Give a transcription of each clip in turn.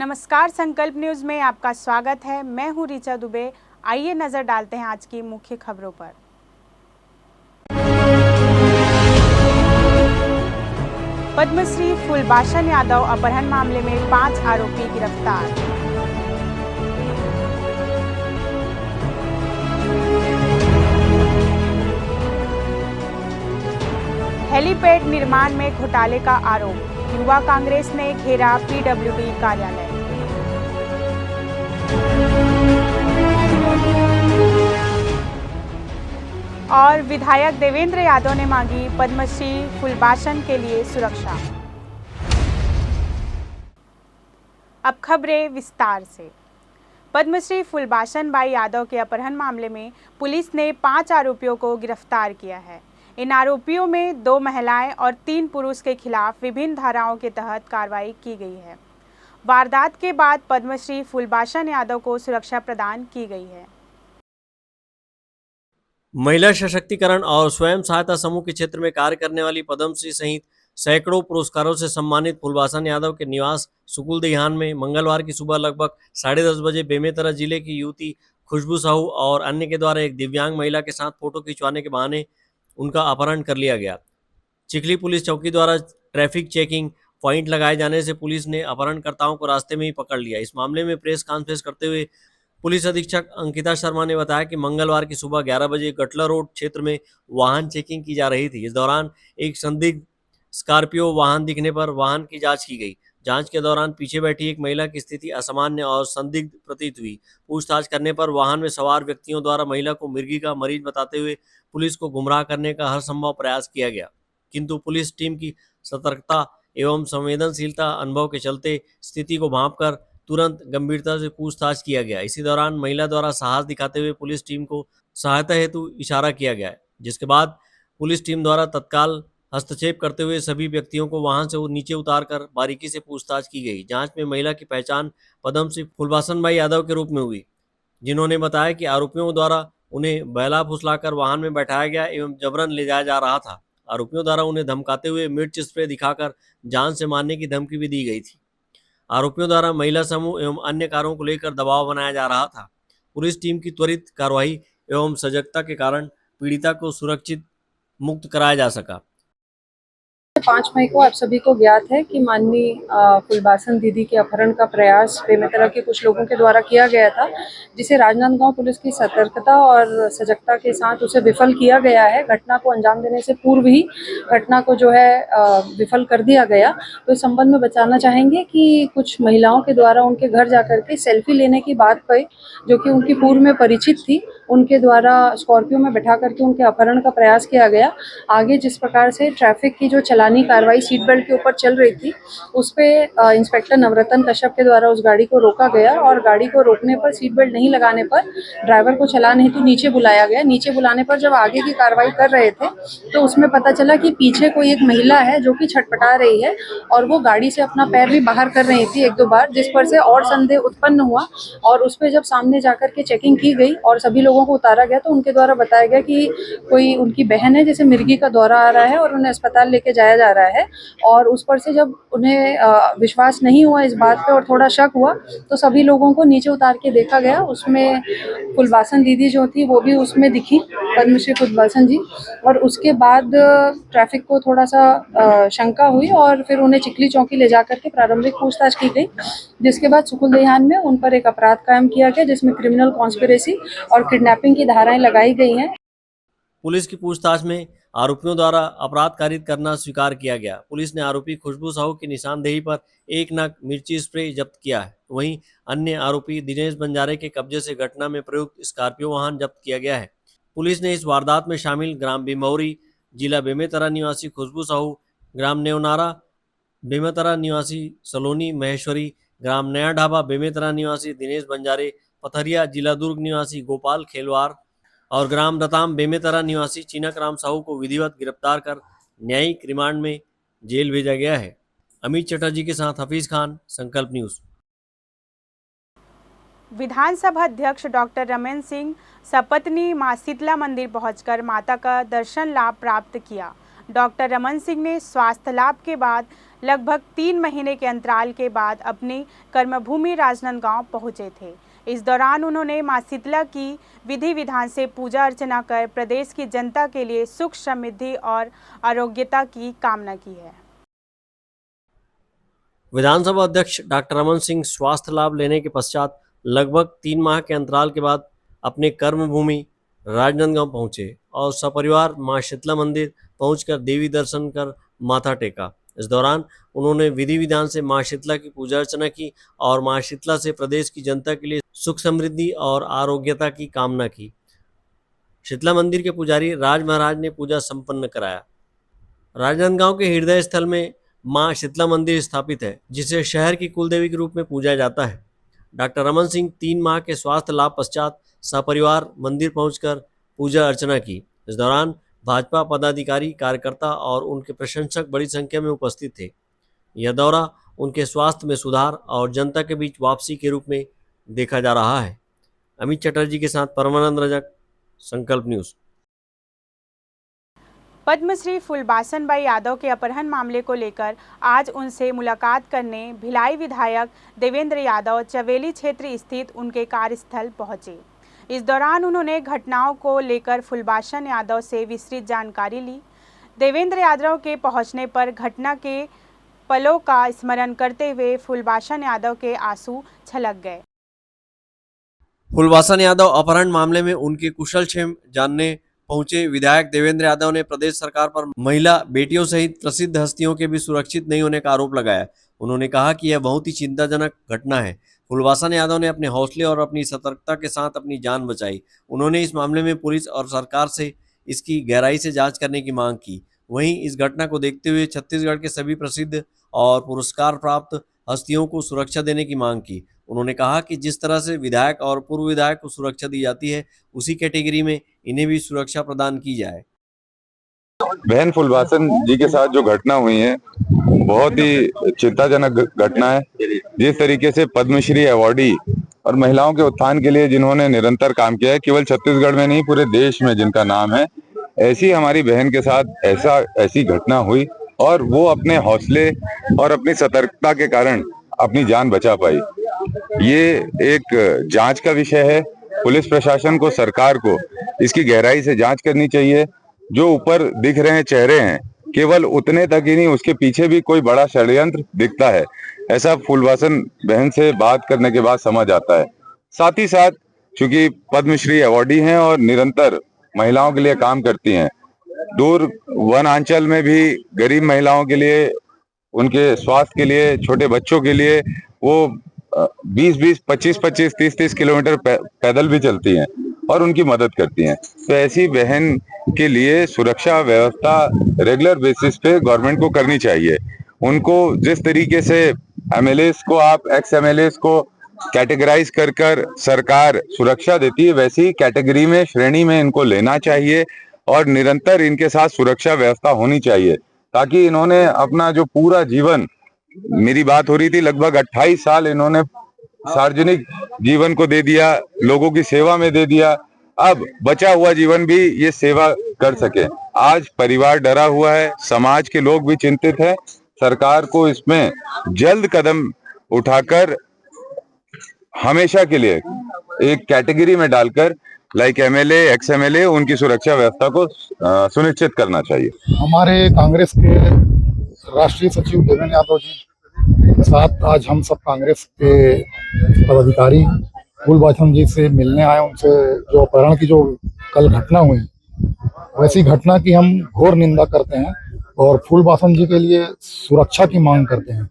नमस्कार, संकल्प न्यूज में आपका स्वागत है। मैं हूं ऋचा दुबे। आइए नजर डालते हैं आज की मुख्य खबरों पर। पद्मश्री फुलबाशन यादव अपहरण मामले में 5 आरोपी गिरफ्तार। हेलीपैड निर्माण में घोटाले का आरोप, युवा कांग्रेस ने घेरा पीडब्ल्यूडी कार्यालय। और विधायक देवेंद्र यादव ने मांगी पद्मश्री फुलबाशन के लिए सुरक्षा। अब खबरें विस्तार से। पद्मश्री फुलबाशन बाई यादव के अपहरण मामले में पुलिस ने 5 आरोपियों को गिरफ्तार किया है। इन आरोपियों में 2 महिलाएं और 3 पुरुष के खिलाफ विभिन्न धाराओं के तहत कार्रवाई की गई है। वारदात के बाद पद्मश्री फुलबाशन यादव को सुरक्षा प्रदान की गई है। महिला सशक्तिकरण और स्वयं सहायता समूह के क्षेत्र में कार्य करने वाली पद्मश्री सहित सैकड़ों पुरस्कारों से सम्मानित फुलबाशन यादव के निवास सुकुल देहान में मंगलवार की सुबह लगभग 10:30 बजे बेमेतरा जिले की युवती खुशबू साहू और अन्य के द्वारा एक दिव्यांग महिला के साथ फोटो खिंचवाने के बहाने उनका अपहरण कर लिया गया। चिखली पुलिस चौकी द्वारा ट्रैफिक चेकिंग पॉइंट लगाए जाने से पुलिस ने अपहरणकर्ताओं को रास्ते में ही पकड़ लिया। इस मामले में प्रेस कॉन्फ्रेंस करते हुए पुलिस अधीक्षक अंकिता शर्मा ने बताया कि मंगलवार की सुबह 11 बजे गटला रोड क्षेत्र में वाहन चेकिंग की जा रही थी। इस दौरान एक संदिग्ध स्कॉर्पियो वाहन दिखने पर वाहन की जांच की गई। जांच के दौरान पीछे बैठी एक महिला की स्थिति असामान्य और संदिग्ध प्रतीत हुई। पूछताछ करने पर वाहन में सवार व्यक्तियों द्वारा महिला को मिर्गी का मरीज बताते हुए पुलिस को गुमराह करने का हर संभव प्रयास किया गया, किंतु पुलिस टीम की सतर्कता एवं संवेदनशीलता अनुभव के चलते स्थिति को भांपकर तुरंत गंभीरता से पूछताछ किया गया। इसी दौरान महिला द्वारा साहस दिखाते हुए पुलिस टीम को सहायता हेतु इशारा किया गया, जिसके बाद पुलिस टीम द्वारा तत्काल हस्तक्षेप करते हुए सभी व्यक्तियों को वाहन से नीचे उतारकर बारीकी से पूछताछ की गई। जांच में महिला की पहचान पद्मश्री फुलबाशन बाई यादव के रूप में हुई, जिन्होंने बताया कि आरोपियों द्वारा उन्हें बहला फुसलाकर वाहन में बैठाया गया एवं जबरन ले जाया जा रहा था। आरोपियों द्वारा उन्हें धमकाते हुए मिर्च स्प्रे दिखाकर जान से मारने की धमकी भी दी गई थी। आरोपियों द्वारा महिला समूह एवं अन्य कारों को लेकर दबाव बनाया जा रहा था। पुलिस टीम की त्वरित कार्रवाई एवं सजगता के कारण पीड़िता को सुरक्षित मुक्त कराया जा सका। 5 मई को आप सभी को ज्ञात है कि माननीय फुलबाशन दीदी के अपहरण का प्रयास बेमेतरा के कुछ लोगों के द्वारा किया गया था, जिसे राजनांदगांव पुलिस की सतर्कता और सजगता के साथ उसे विफल किया गया है। घटना को अंजाम देने से पूर्व ही घटना को जो है विफल कर दिया गया। तो इस संबंध में बताना चाहेंगे कि कुछ महिलाओं के द्वारा उनके घर जाकर के सेल्फी लेने की बात पे, जो कि उनकी पूर्व में परिचित थी, उनके द्वारा स्कॉर्पियो में बैठा करके उनके अपहरण का प्रयास किया गया। आगे जिस प्रकार से ट्रैफिक की जो चलानी कार्रवाई सीट बेल्ट के ऊपर चल रही थी, उस पे इंस्पेक्टर नवरत्न कश्यप के द्वारा उस गाड़ी को रोका गया और गाड़ी को रोकने पर सीट बेल्ट नहीं लगाने पर ड्राइवर को चलान हेतु नीचे बुलाया गया। नीचे बुलाने पर जब आगे की कार्रवाई कर रहे थे तो उसमें पता चला कि पीछे कोई एक महिला है जो कि छटपटा रही है और वो गाड़ी से अपना पैर भी बाहर कर रही थी 1-2 बार, जिस पर से और संदेह उत्पन्न हुआ। और उस पर जब सामने जाकर के चेकिंग की गई और सभी लोगों को उतारा गया तो उनके द्वारा बताया गया कि कोई उनकी बहन है जिसे मिर्गी का दौरा आ रहा है और उन्हें अस्पताल लेके जाया जा रहा है। और उस पर से जब उन्हें विश्वास नहीं हुआ इस बात पे और थोड़ा शक हुआ तो सभी लोगों को नीचे उतार के देखा गया। उसमें फुलबाशन दीदी जो थी वो भी उसमें दिखी, पद्मश्री फुलबाशन जी। और उसके बाद ट्रैफिक को थोड़ा सा शंका हुई और फिर उन्हें चिखली चौकी ले जाकर के प्रारंभिक पूछताछ की गई, जिसके बाद सुकुल देहान में उन पर एक अपराध कायम किया गया, जिसमें क्रिमिनल कॉन्स्पिरेसी और किडनैपिंग की धाराएं लगाई गई हैं। पुलिस की पूछताछ में आरोपियों द्वारा अपराध कारित करना स्वीकार किया गया। पुलिस ने आरोपी खुशबू साहू की निशानदेही पर 1 नग मिर्ची स्प्रे जब्त किया है। वहीं अन्य आरोपी दिनेश बंजारे के कब्जे से घटना में प्रयुक्त स्कॉर्पियो वाहन जब्त किया गया है। पुलिस ने इस वारदात में शामिल ग्राम बिमौरी, जिला बेमेतरा निवासी खुशबू साहू, ग्राम नेवनारा बेमेतरा निवासी सलोनी महेश्वरी, ग्राम नया ढाबा बेमेतरा निवासी दिनेश बंजारे, पथरिया जिला दुर्ग निवासी गोपाल खेलवार और ग्राम रताम बेमेतरा निवासी चिनक राम साहू को विधिवत गिरफ्तार कर न्यायिक रिमांड में जेल भेजा गया है। अमित चटर्जी के साथ हफीज खान, संकल्प न्यूज। विधानसभा अध्यक्ष डॉक्टर रमन सिंह सपत्नी मां शीतला मंदिर पहुंचकर माता का दर्शन लाभ प्राप्त किया। डॉक्टर रमन सिंह ने स्वास्थ्य लाभ के बाद लगभग 3 महीने के अंतराल के बाद अपनी कर्मभूमि राजनांदगांव पहुंचे थे। इस दौरान उन्होंने मां शीतला की विधि विधान से पूजा अर्चना कर प्रदेश की जनता के लिए सुख समृद्धि और आरोग्यता की कामना की है। विधानसभा अध्यक्ष डॉक्टर रमन सिंह स्वास्थ्य लाभ लेने के पश्चात लगभग 3 माह के अंतराल के बाद अपने कर्मभूमि राजनांदगांव पहुंचे और सपरिवार मां शीतला मंदिर पहुंचकर देवी दर्शन कर माथा टेका। इस दौरान उन्होंने विधि विधान से मां शीतला की पूजा अर्चना की और मां शीतला से प्रदेश की जनता के लिए सुख समृद्धि और आरोग्यता की कामना की। शीतला मंदिर के पुजारी राज महाराज ने पूजा संपन्न कराया। राजनांदगांव के हृदय स्थल में मां शीतला मंदिर स्थापित है, जिसे शहर की कुलदेवी के रूप में पूजा जाता है। डॉक्टर रमन सिंह 3 माह के स्वास्थ्य लाभ पश्चात सपरिवार मंदिर पहुंचकर पूजा अर्चना की। इस दौरान भाजपा पदाधिकारी, कार्यकर्ता और उनके प्रशंसक बड़ी संख्या में उपस्थित थे। यह दौरा उनके स्वास्थ्य में सुधार और जनता के बीच वापसी के रूप में देखा जा रहा है। अमित चटर्जी के साथ परमानंद रजक, संकल्प न्यूज़। पद्मश्री फुलबासन बाई यादव के अपहरण मामले को लेकर आज उनसे मुलाकात करने भिलाई विधायक देवेंद्र यादव चवेली क्षेत्र स्थित उनके कार्यस्थल पहुंचे। इस दौरान उन्होंने घटनाओं को लेकर फुलबासन यादव से विस्तृत जानकारी ली। देवेंद्र यादव के पहुंचने पर घटना के पलों का स्मरण करते हुए फुलबासन यादव के आंसू छलक गए। फुलबासन यादव अपहरण मामले में उनके कुशलक्षेम जानने पहुंचे विधायक देवेंद्र यादव ने प्रदेश सरकार पर महिला बेटियों सहित प्रसिद्ध हस्तियों के भी सुरक्षित नहीं होने का आरोप लगाया। उन्होंने कहा कि यह बहुत ही चिंताजनक घटना है। फुलबासन यादव ने अपने हौसले और अपनी सतर्कता के साथ अपनी जान बचाई। उन्होंने इस मामले में पुलिस और सरकार से इसकी गहराई से जांच करने की मांग की। वहीं इस घटना को देखते हुए छत्तीसगढ़ के सभी प्रसिद्ध और पुरस्कार प्राप्त हस्तियों को सुरक्षा देने की मांग की। उन्होंने कहा कि जिस तरह से विधायक और पूर्व विधायक को सुरक्षा दी जाती है, उसी कैटेगरी में इन्हें भी सुरक्षा प्रदान की जाए। बहन फुलबासन जी के साथ जो घटना हुई है बहुत ही चिंताजनक घटना है। जिस तरीके से पद्मश्री अवार्डी और महिलाओं के उत्थान के लिए जिन्होंने निरंतर काम किया है, केवल छत्तीसगढ़ में नहीं पूरे देश में जिनका नाम है, ऐसी हमारी बहन के साथ ऐसी घटना हुई और वो अपने हौसले और अपनी सतर्कता के कारण अपनी जान बचा पाई। ये एक जांच का विषय है। पुलिस प्रशासन को, सरकार को इसकी गहराई से जांच करनी चाहिए। जो ऊपर दिख रहे हैं चेहरे हैं, केवल उतने तक ही नहीं, उसके पीछे भी कोई बड़ा षड्यंत्र दिखता है। ऐसा फुलबासन बहन से बात करने के बाद समझ आता है। साथ ही साथ चूंकि पद्मश्री अवार्डी हैं और निरंतर महिलाओं के लिए काम करती हैं, दूर वनांचल में भी गरीब महिलाओं के लिए, उनके स्वास्थ्य के लिए, छोटे बच्चों के लिए वो 20-20, 25-25, 30-30 किलोमीटर पैदल भी चलती हैं और उनकी मदद करती हैं। तो ऐसी बहन के लिए सुरक्षा व्यवस्था रेगुलर बेसिस पे गवर्नमेंट को करनी चाहिए। उनको जिस तरीके से एमएलएस को, आप एक्स एमएलएस को कैटेगराइज कर सरकार सुरक्षा देती है, वैसी कैटेगरी में, श्रेणी में इनको लेना चाहिए और निरंतर इनके साथ सुरक्षा व्यवस्था होनी चाहिए, ताकि इन्होंने अपना जो पूरा जीवन, मेरी बात हो रही थी, लगभग 28 साल इन्होंने सार्वजनिक जीवन को दे दिया, लोगों की सेवा में दे दिया। अब बचा हुआ जीवन भी ये सेवा कर सके। आज परिवार डरा हुआ है, समाज के लोग भी चिंतित हैं। सरकार को इसमें जल्द कदम उठाकर हमेशा के लिए एक कैटेगरी में डालकर, लाइक एमएलए, एक्स एमएलए, उनकी सुरक्षा व्यवस्था को सुनिश्चित करना चाहिए। हमारे कांग्रेस के राष्ट्रीय सचिव देवेंद्र यादव जी के साथ आज हम सब कांग्रेस के पदाधिकारी फुलबासन जी से मिलने आए। उनसे जो अपहरण की जो कल घटना हुई, वैसी घटना की हम घोर निंदा करते हैं और फुलबासन जी के लिए सुरक्षा की मांग करते हैं।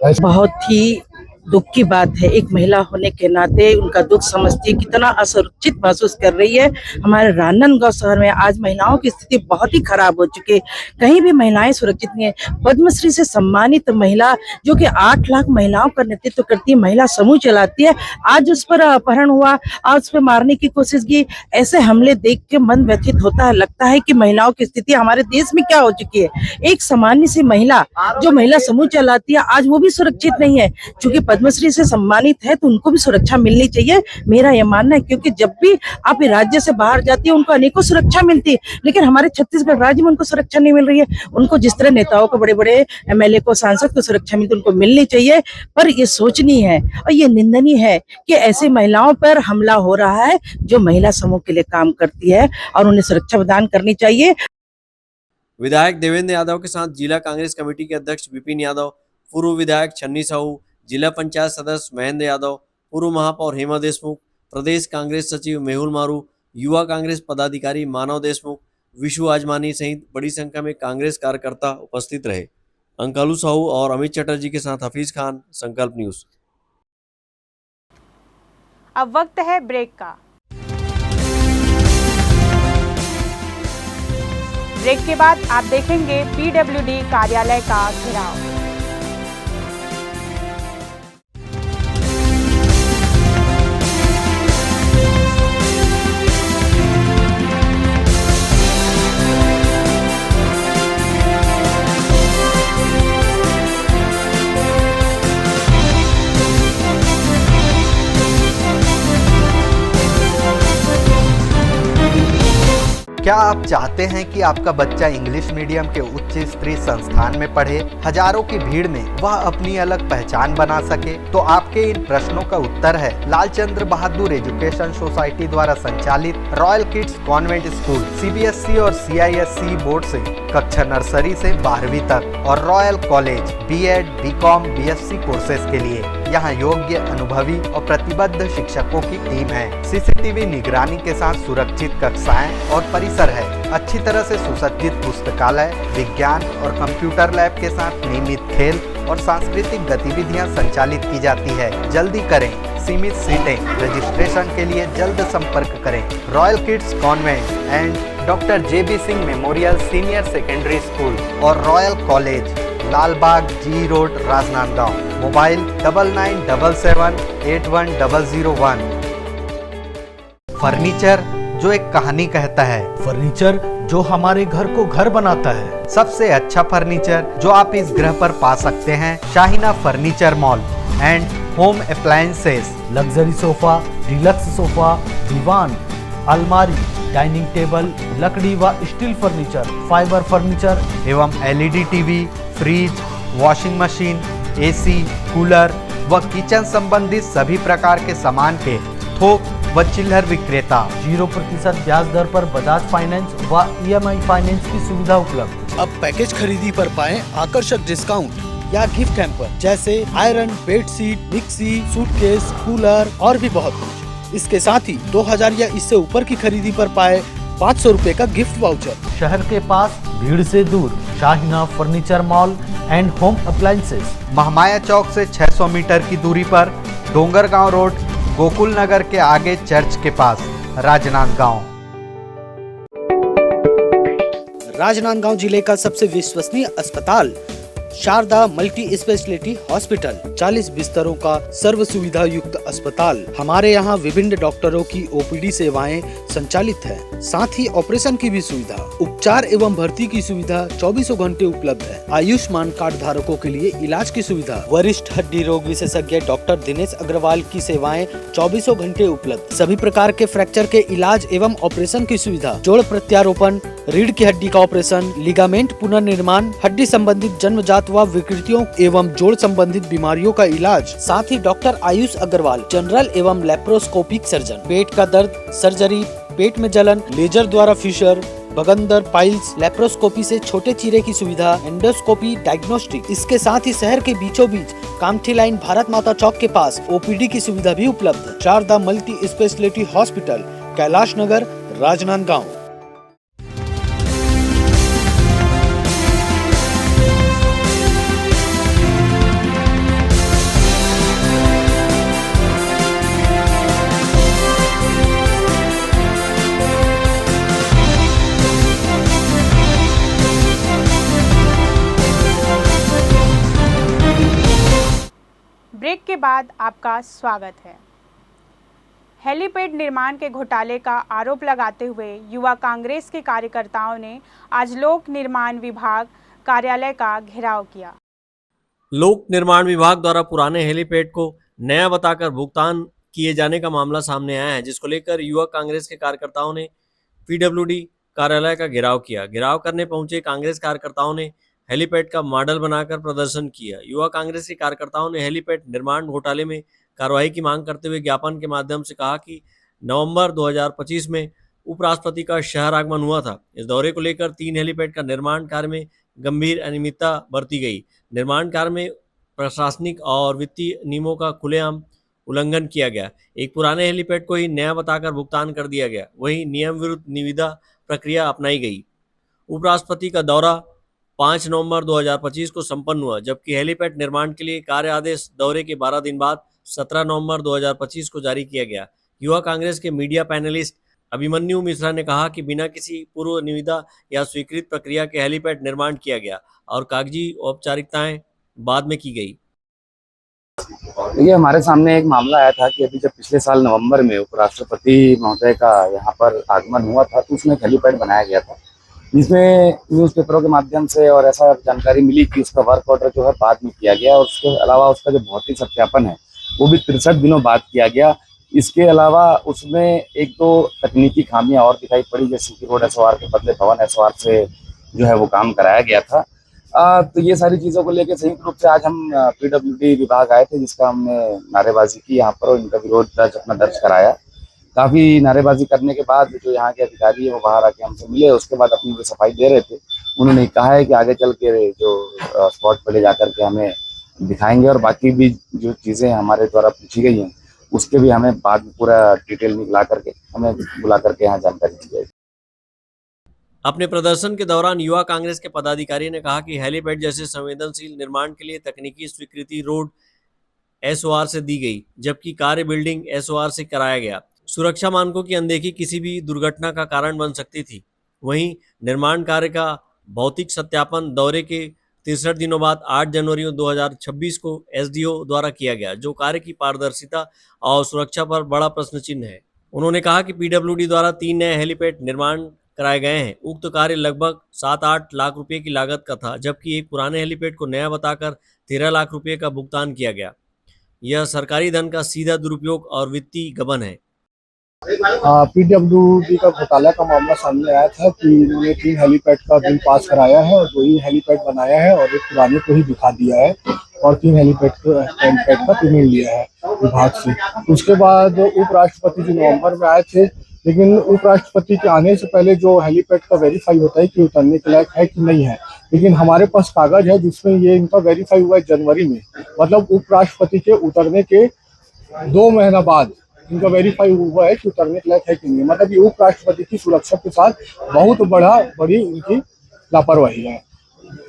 ऐसे बहुत ही दुख की बात है, एक महिला होने के नाते उनका दुख समझती है, कितना असुरक्षित महसूस कर रही है। हमारे राजनांदगांव शहर में आज महिलाओं की स्थिति बहुत ही खराब हो चुकी है, कहीं भी महिलाएं सुरक्षित नहीं है। पद्मश्री से सम्मानित महिला जो कि 8 लाख महिलाओं का नेतृत्व करती है, महिला समूह चलाती है, आज उस पर अपहरण हुआ, आज उस पर मारने की कोशिश की। ऐसे हमले देख के मन व्यथित होता है, लगता है कि महिलाओं की स्थिति हमारे देश में क्या हो चुकी है। एक सामान्य सी महिला जो महिला समूह चलाती है, आज वो भी सुरक्षित नहीं है। चूंकि पद्मश्री से सम्मानित है तो उनको भी सुरक्षा मिलनी चाहिए, मेरा यह मानना है। क्योंकि जब भी आप राज्य से बाहर जाती है उनको अनेकों सुरक्षा मिलती है, लेकिन हमारे छत्तीसगढ़ राज्य में उनको सुरक्षा नहीं मिल रही है। उनको जिस तरह नेताओं को, बड़े बड़े एमएलए को, सांसद को सुरक्षा मिलती है, उनको मिलनी चाहिए। पर ये सोचनीय है और ये निंदनीय है कि ऐसी महिलाओं पर हमला हो रहा है जो महिला समूह के लिए काम करती है, और उन्हें सुरक्षा प्रदान करनी चाहिए। विधायक देवेंद्र यादव के साथ जिला कांग्रेस कमेटी के अध्यक्ष विपिन यादव, पूर्व विधायक छन्नी साहू, जिला पंचायत सदस्य महेंद्र यादव, पूर्व महापौर हेमा देशमुख, प्रदेश कांग्रेस सचिव मेहुल मारू, युवा कांग्रेस पदाधिकारी मानव देशमुख, विशु आजमानी सहित बड़ी संख्या में कांग्रेस कार्यकर्ता उपस्थित रहे। अंकलू साहू और अमित चटर्जी के साथ हफीज खान, संकल्प न्यूज। अब वक्त है ब्रेक का। ब्रेक के बाद आप देखेंगे पीडब्ल्यूडी कार्यालय का घेराव। क्या आप चाहते हैं कि आपका बच्चा इंग्लिश मीडियम के उच्च स्तरीय संस्थान में पढ़े, हजारों की भीड़ में वह अपनी अलग पहचान बना सके? तो आपके इन प्रश्नों का उत्तर है लालचंद्र बहादुर एजुकेशन सोसाइटी द्वारा संचालित Royal Kids Convent School, CBSE और सीआईएससी बोर्ड से कक्षा नर्सरी से 12वीं तक, और Royal College BEd, BCom, BSc courses के लिए। यहाँ योग्य, अनुभवी और प्रतिबद्ध शिक्षकों की टीम है। सीसीटीवी निगरानी के साथ सुरक्षित कक्षाएं और परिसर है। अच्छी तरह से सुसज्जित पुस्तकालय, विज्ञान और कंप्यूटर लैब के साथ नियमित खेल और सांस्कृतिक गतिविधियां संचालित की जाती है। जल्दी करें, सीमित सीटें। रजिस्ट्रेशन के लिए जल्द संपर्क करें। Royal Kids Convent and Doctor JB Singh Memorial Senior Secondary School और Royal College, Lalbagh G Road, Rajnandgaon. Mobile 9977810001। Furniture जो एक कहानी कहता है, फर्नीचर जो हमारे घर को घर बनाता है। सबसे अच्छा फर्नीचर जो आप इस ग्रह पर पा सकते हैं, Shaheena furniture mall and home appliances. Luxury sofa, deluxe sofa, दीवान, अलमारी, डाइनिंग टेबल, लकड़ी व स्टील फर्नीचर, फाइबर फर्नीचर एवं LED TV, fridge, washing machine, AC, cooler व किचन संबंधित सभी प्रकार के सामान के थोक व चिल्लर विक्रेता। 0% ब्याज दर पर बजाज फाइनेंस व ईएमआई फाइनेंस की सुविधा उपलब्ध। अब पैकेज खरीदी पर पाएं आकर्षक डिस्काउंट या गिफ्ट हैम्पर जैसे iron, bedsheet, mixie, suitcase, cooler और भी बहुत कुछ। इसके साथ ही 2000 या इससे ऊपर की खरीदी पर पाए 500 रुपए का गिफ्ट वाउचर। शहर के पास, भीड़ से दूर, Shaheena furniture mall and home appliances. Mahamaya Chowk से 600 मीटर की दूरी पर, डोंगरगांव रोड, गोकुल नगर के आगे चर्च के पास, राजनांदगांव। राजनांदगांव जिले का सबसे विश्वसनीय अस्पताल शारदा मल्टी स्पेशलिटी हॉस्पिटल, 40 बिस्तरों का सर्व सुविधा युक्त अस्पताल। हमारे यहाँ विभिन्न डॉक्टरों की ओपीडी सेवाएं संचालित है, साथ ही ऑपरेशन की भी सुविधा। उपचार एवं भर्ती की सुविधा 24 घंटे उपलब्ध है। आयुष्मान कार्ड धारकों के लिए इलाज की सुविधा। वरिष्ठ हड्डी रोग विशेषज्ञ डॉक्टर दिनेश अग्रवाल की सेवाएं 24 घंटे उपलब्ध। सभी प्रकार के फ्रैक्चर के इलाज एवं ऑपरेशन की सुविधा। जोड़ प्रत्यारोपण, रीढ़ की हड्डी का ऑपरेशन, लिगामेंट पुनर्निर्माण, हड्डी संबंधित जन्मजात व विकृतियों एवं जोड़ संबंधित बीमारियों का इलाज। साथ ही डॉक्टर आयुष अग्रवाल जनरल एवं लेप्रोस्कोपिक सर्जन। पेट का दर्द, सर्जरी, पेट में जलन, लेजर द्वारा फिशर, बगंदर, पाइल्स, लेप्रोस्कोपी से छोटे चीरे की सुविधा, एंडोस्कोपी, डायग्नोस्टिक। इसके साथ ही शहर के बीचों बीच कामठी लाइन भारत माता चौक के पास ओपीडी की सुविधा भी उपलब्ध है। Sharda multi speciality hospital, Kailash Nagar, Rajnandgaon. Break के बाद आपका स्वागत है। हेलीपैड निर्माण के घोटाले का आरोप लगाते हुए युवा कांग्रेस के कार्यकर्ताओं ने आज लोक निर्माण विभाग कार्यालय का घेराव किया। लोक निर्माण विभाग द्वारा पुराने हेलीपैड को नया बताकर भुगतान किए जाने का मामला सामने आया है, जिसको लेकर युवा कांग्रेस के कार्यकर्ताओं ने पीडब्ल्यूडी कार्यालय का घेराव किया। घेराव करने पहुंचे कांग्रेस कार्यकर्ताओं ने हेलीपैड का मॉडल बनाकर प्रदर्शन किया। युवा कांग्रेस के कार्यकर्ताओं ने हेलीपैड निर्माण घोटाले में कार्रवाई की मांग करते हुए ज्ञापन के माध्यम से कहा कि नवंबर 2025 में उपराष्ट्रपति का शहर आगमन हुआ था। इस दौरे को लेकर 3 हेलीपैड का निर्माण कार्य में गंभीर अनियमितता बरती गई। निर्माण कार्य में प्रशासनिक और वित्तीय नियमों का खुलेआम उल्लंघन किया गया। एक पुराने हेलीपैड को ही नया बताकर भुगतान कर दिया गया। वहीं नियम विरुद्ध निविदा प्रक्रिया अपनाई गई। उपराष्ट्रपति का दौरा 5 नवंबर 2025 को संपन्न हुआ, जबकि हेलीपैड निर्माण के लिए कार्य आदेश दौरे के 12 दिन बाद 17 नवंबर 2025 को जारी किया गया। युवा कांग्रेस के मीडिया पैनलिस्ट अभिमन्यु मिश्रा ने कहा कि बिना किसी पूर्व निविदा या स्वीकृत प्रक्रिया के हेलीपैड निर्माण किया गया और कागजी औपचारिकताएं बाद में की गई। ये हमारे सामने एक मामला आया था कि अभी जब पिछले साल नवंबर में उपराष्ट्रपति महोदय का यहाँ पर आगमन हुआ था तो उसमें एक हेलीपैड बनाया गया था, जिसमें न्यूज़पेपरों के माध्यम से और ऐसा जानकारी मिली कि उसका वर्क ऑर्डर जो है बाद में किया गया और उसके अलावा उसका जो भौतिक सत्यापन है वो भी 63 दिनों बाद किया गया। इसके अलावा उसमें एक दो तकनीकी खामियां और दिखाई पड़ी, जैसे कि रोड SOR के बदले भवन SOR से जो है वो काम कराया गया था। तो ये सारी चीज़ों को लेकर संयुक्त रूप से आज हम पीडब्ल्यूडी विभाग आए थे, जिसका हमने नारेबाजी की यहाँ पर और इनका विरोध अपना दर्ज कराया। काफ़ी नारेबाजी करने के बाद जो यहाँ के अधिकारी है वो बाहर आके हमसे मिले, उसके बाद अपनी सफाई दे रहे थे। उन्होंने कहा है कि आगे चल के जो स्पॉट पर ले जाकर के हमें दिखाएंगे और बाकी भी जो चीज़ें हमारे द्वारा पूछी गई हैं उसके भी हमें बाद में पूरा डिटेल निकला करके हमें बुला करके यहाँ जानकारी दी जाएगी। अपने प्रदर्शन के दौरान युवा कांग्रेस के पदाधिकारी ने कहा कि हेलीपैड जैसे संवेदनशील निर्माण के लिए तकनीकी स्वीकृति रोड SOR से दी गई, जबकि कार्य बिल्डिंग SOR से कराया गया। सुरक्षा मानकों की अनदेखी किसी भी दुर्घटना का कारण बन सकती थी। वहीं निर्माण कार्य का भौतिक सत्यापन दौरे के 63 दिनों बाद 8 जनवरी 2026 को SDO द्वारा किया गया, जो कार्य की पारदर्शिता और सुरक्षा पर बड़ा प्रश्न चिन्ह है। उन्होंने कहा कि पीडब्ल्यूडी द्वारा 3 नए हेलीपैड निर्माण कराए गए हैं। उक्त कार्य लगभग 7-8 लाख रुपए की लागत का था, जबकि एक पुराने हेलीपैड को नया बताकर 13 लाख रुपए का भुगतान किया गया। यह सरकारी धन का सीधा दुरुपयोग और वित्तीय गबन है। पीडब्ल्यूडी का घोटाला का मामला सामने आया था कि इन्होंने 3 हेलीपैड का बिल पास कराया है और 2 ही हेलीपैड बनाया है और एक पुराने को ही दिखा दिया है और 3 हेलीपैड का पेमेंट लिया है विभाग से। उसके बाद उपराष्ट्रपति जी नवंबर में आए थे, लेकिन उपराष्ट्रपति के आने से पहले जो हेलीपैड का वेरीफाई होता है कि उतरने के लायक है कि नहीं है, लेकिन हमारे पास कागज है जिसमें ये इनका वेरीफाई हुआ है जनवरी में, मतलब उपराष्ट्रपति के उतरने के 2 महीना बाद इनका वेरीफाई हुआ है कि उतरने के लायक है कि नहीं। मतलब ये उपराष्ट्रपति की सुरक्षा के साथ बहुत बड़ी इनकी लापरवाही है।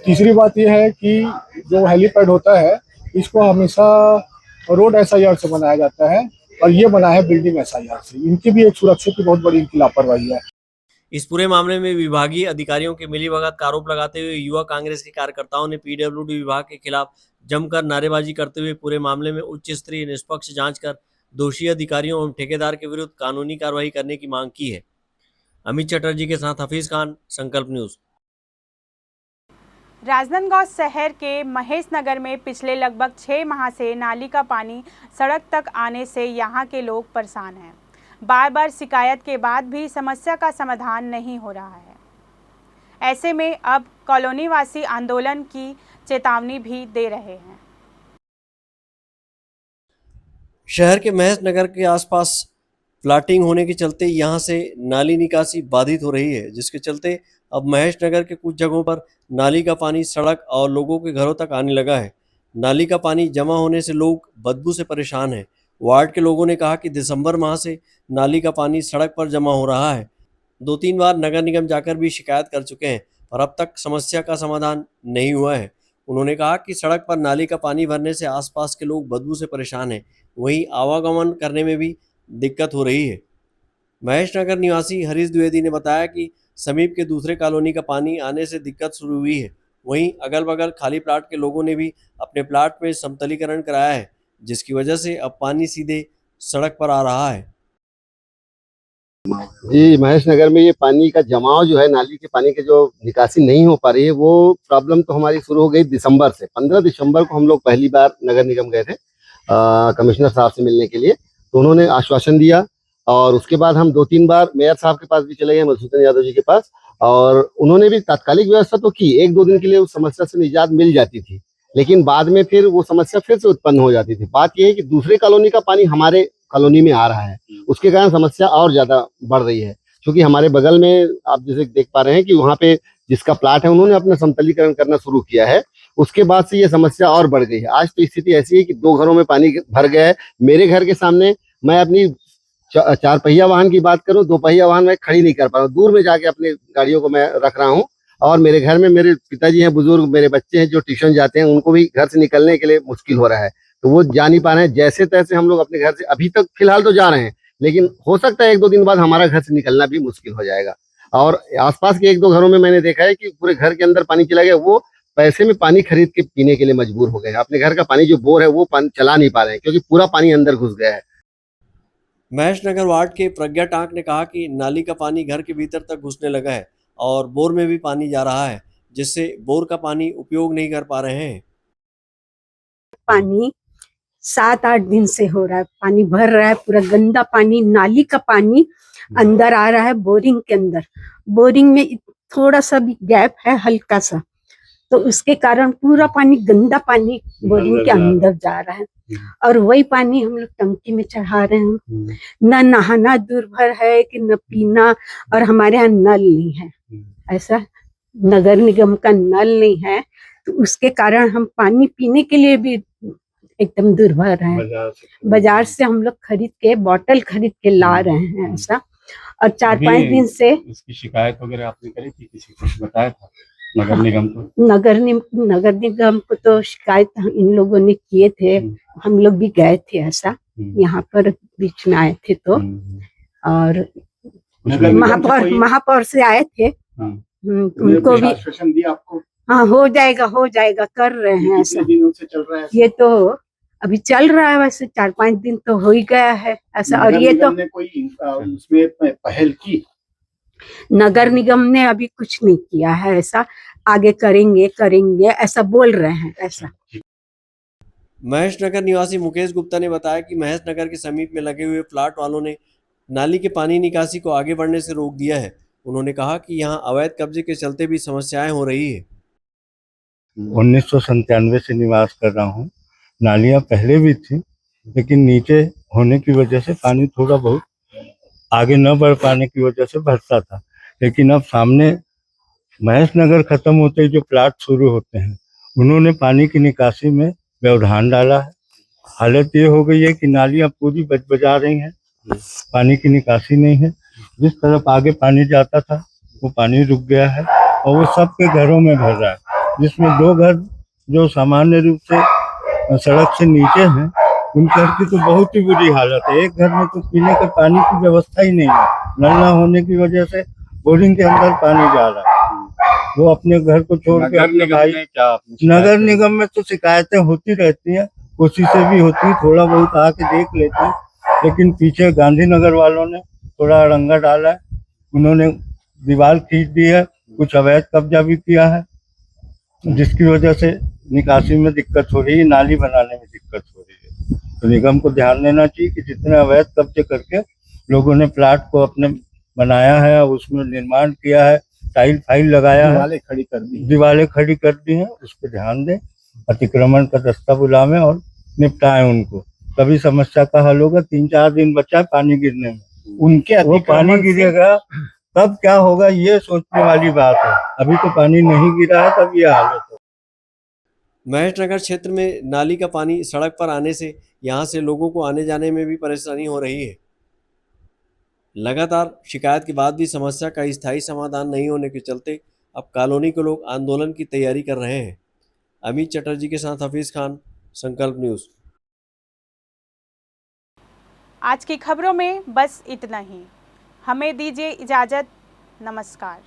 तीसरी बात यह है कि जो हेलीपैड होता है इसको हमेशा रोड SIR से बनाया जाता है और ये बना है बिल्डिंग SIR से। इनकी भी एक सुरक्षा की बहुत बड़ी इनकी लापरवाही है। इस पूरे मामले में विभागीय अधिकारियों के मिलीभगत का आरोप लगाते हुए युवा कांग्रेस के कार्यकर्ताओं ने पीडब्ल्यूडी विभाग के खिलाफ जमकर नारेबाजी करते हुए पूरे मामले में उच्च स्तरीय निष्पक्ष जांच कर दोषी अधिकारियों एवं ठेकेदार के विरुद्ध कानूनी कार्रवाई करने की मांग की है। अमित चटर्जी के साथ हफीज खान, संकल्प न्यूज। राजनांदगांव शहर के महेश नगर में पिछले लगभग 6 माह से नाली का पानी सड़क तक आने से यहां के लोग परेशान हैं। बार बार शिकायत के बाद भी समस्या का समाधान नहीं हो रहा है। ऐसे में अब कॉलोनी वासी आंदोलन की चेतावनी भी दे रहे हैं। शहर के महेश नगर के आसपास प्लाटिंग होने के चलते यहां से नाली निकासी बाधित हो रही है, जिसके चलते अब महेश नगर के कुछ जगहों पर नाली का पानी सड़क और लोगों के घरों तक आने लगा है। नाली का पानी जमा होने से लोग बदबू से परेशान हैं। वार्ड के लोगों ने कहा कि दिसंबर माह से नाली का पानी सड़क पर जमा हो रहा है। 2-3 बार नगर निगम जाकर भी शिकायत कर चुके हैं, पर अब तक समस्या का समाधान नहीं हुआ है। उन्होंने कहा कि सड़क पर नाली का पानी भरने से आसपास के लोग बदबू से परेशान हैं, वहीं आवागमन करने में भी दिक्कत हो रही है। महेश नगर निवासी हरीश द्विवेदी ने बताया कि समीप के दूसरे कॉलोनी का पानी आने से दिक्कत शुरू हुई है। वहीं अगल बगल खाली प्लाट के लोगों ने भी अपने प्लाट में समतलीकरण कराया है, जिसकी वजह से अब पानी सीधे सड़क पर आ रहा है। जी, महेश नगर में ये पानी का जमाव जो है, नाली के पानी के जो निकासी नहीं हो पा रही है, वो प्रॉब्लम तो हमारी शुरू हो गई दिसंबर से। 15 दिसंबर को हम लोग पहली बार नगर निगम गए थे कमिश्नर साहब से मिलने के लिए, तो उन्होंने आश्वासन दिया और उसके बाद हम 2-3 बार मेयर साहब के पास भी चले गए, मधुसूदन यादव जी के पास, और उन्होंने भी तात्कालिक व्यवस्था तो की। 1-2 दिन के लिए उस समस्या से निजात मिल जाती थी, लेकिन बाद में फिर वो समस्या फिर से उत्पन्न हो जाती थी। बात यह है कि दूसरे कॉलोनी का पानी हमारे कॉलोनी में आ रहा है, उसके कारण समस्या और ज्यादा बढ़ रही है। क्योंकि हमारे बगल में आप जैसे देख पा रहे हैं कि वहाँ पे जिसका प्लाट है, उन्होंने अपना समतलीकरण करना शुरू किया है, उसके बाद से ये समस्या और बढ़ गई है। आज तो स्थिति ऐसी है कि 2 घरों में पानी भर गया है। मेरे घर के सामने मैं अपनी 4 पहिया वाहन की बात करूं, 2 पहिया वाहन मैं खड़ी नहीं कर पा रहा हूं, दूर में जाके अपने गाड़ियों को मैं रख रहा हूं। और मेरे घर में मेरे पिताजी हैं बुजुर्ग, मेरे बच्चे हैं जो ट्यूशन जाते हैं, उनको भी घर से निकलने के लिए मुश्किल हो रहा है, तो वो जा नहीं पा रहे हैं। जैसे तैसे हम लोग अपने घर से अभी तक फिलहाल तो जा रहे हैं, लेकिन हो सकता है 1-2 दिन बाद हमारा घर से निकलना भी मुश्किल हो जाएगा। और आसपास के 1-2 घरों में मैंने देखा है कि पूरे घर के अंदर पानी चला गया, वो पैसे में पानी खरीद के पीने के लिए मजबूर हो गए हैं। अपने घर का पानी जो बोर है वो पानी चला नहीं पा रहे हैं, क्योंकि पूरा पानी अंदर घुस गया है। महेश नगर वार्ड के प्रज्ञा टांक ने कहा कि नाली का पानी घर के भीतर तक घुसने लगा है और बोर में भी पानी जा रहा है, जिससे बोर का पानी उपयोग नहीं कर पा रहे हैं। पानी 7-8 दिन से हो रहा है, पानी भर रहा है, पूरा गंदा पानी, नाली का पानी अंदर आ रहा है बोरिंग के अंदर। बोरिंग में थोड़ा सा भी गैप है, हल्का सा, तो उसके कारण पूरा पानी, गंदा पानी बोरिंग के अंदर जा रहा है। और वही पानी हम लोग टंकी में चढ़ा रहे हैं। न नहाना दुर्भर है कि न पीना, और हमारे यहाँ नल नहीं है, ऐसा नगर निगम का नल नहीं है, तो उसके कारण हम पानी पीने के लिए भी एकदम दुर्भर है। बाजार से हम लोग खरीद के, बॉटल खरीद के ला रहे हैं ऐसा। और 4-5 दिन से इसकी शिकायत वगैरह आपने करी थी, किसी को बताया था नगर निगम को? नगर निगम को तो शिकायत इन लोगों ने किए थे, हम लोग भी गए थे ऐसा, यहाँ पर बीच में आए थे तो, और महापौर से आए थे, उनको भी आश्वासन दिया आपको? हाँ, हो जाएगा, कर रहे हैं ऐसा। दिनों से चल रहा है ये तो अभी चल रहा है, वैसे 4-5 दिन तो हो ही गया है ऐसा। और ये तो कोई उसमें पहल की? नगर निगम ने अभी कुछ नहीं किया है ऐसा, आगे करेंगे ऐसा बोल रहे हैं ऐसा। महेश नगर निवासी मुकेश गुप्ता ने बताया कि महेश नगर के समीप में लगे हुए फ्लैट वालों ने नाली के पानी निकासी को आगे बढ़ने से रोक दिया है। उन्होंने कहा कि यहाँ अवैध कब्जे के चलते भी समस्याएं हो रही है। 1997 से निवास कर रहा हूँ। नालियाँ पहले भी थी, लेकिन नीचे होने की वजह से पानी थोड़ा बहुत आगे न बढ़ पाने की वजह से भरता था। लेकिन अब सामने महेश नगर खत्म होते ही जो प्लाट शुरू होते हैं, उन्होंने पानी की निकासी में व्यवधान डाला है। हालत ये हो गई है कि नालियाँ पूरी बजा रही हैं, पानी की निकासी नहीं है। जिस तरफ आगे पानी जाता था वो पानी रुक गया है और वो सबके घरों में भर रहा है, जिसमें 2 घर जो सामान्य रूप से सड़क से नीचे हैं, उन घर की तो बहुत ही बुरी हालत है। एक घर में तो पीने के पानी की व्यवस्था ही नहीं है, नल न होने की वजह से बोरिंग के अंदर पानी जा रहा है। वो अपने घर को छोड़ के अपने भाई, नगर निगम में तो शिकायतें होती रहती हैं, कोशिशें भी होती, थोड़ा बहुत आके देख लेते हैं, लेकिन पीछे गांधीनगर वालों ने थोड़ा अड़ंगा डाला है। उन्होंने दीवार खींच दी है, कुछ अवैध कब्जा भी किया है, जिसकी वजह से निकासी में दिक्कत हो रही है, नाली बनाने में दिक्कत हो रही है। तो निगम को ध्यान देना चाहिए कि जितने अवैध कब्जे करके लोगों ने प्लाट को अपने बनाया है, उसमें निर्माण किया है, टाइल फाइल लगाया है, दीवारें खड़ी कर दी हैं, उस पर ध्यान दें, अतिक्रमण का दस्ता बुलावें और निपटाएं उनको, तभी समस्या का हल होगा। 3-4 दिन बचा है पानी गिरने में, उनके वो पानी गिरेगा तब क्या होगा, ये सोचने वाली बात है। अभी तो पानी नहीं गिरा है, तब ये हालत है। महेश नगर क्षेत्र में नाली का पानी सड़क पर आने से यहाँ से लोगों को आने जाने में भी परेशानी हो रही है। लगातार शिकायत के बाद भी समस्या का स्थायी समाधान नहीं होने के चलते अब कॉलोनी के लोग आंदोलन की तैयारी कर रहे हैं। अमित चटर्जी के साथ हफीज खान, संकल्प न्यूज़। आज की खबरों में बस इतना ही। हमें दीजिए इजाज़त। नमस्कार।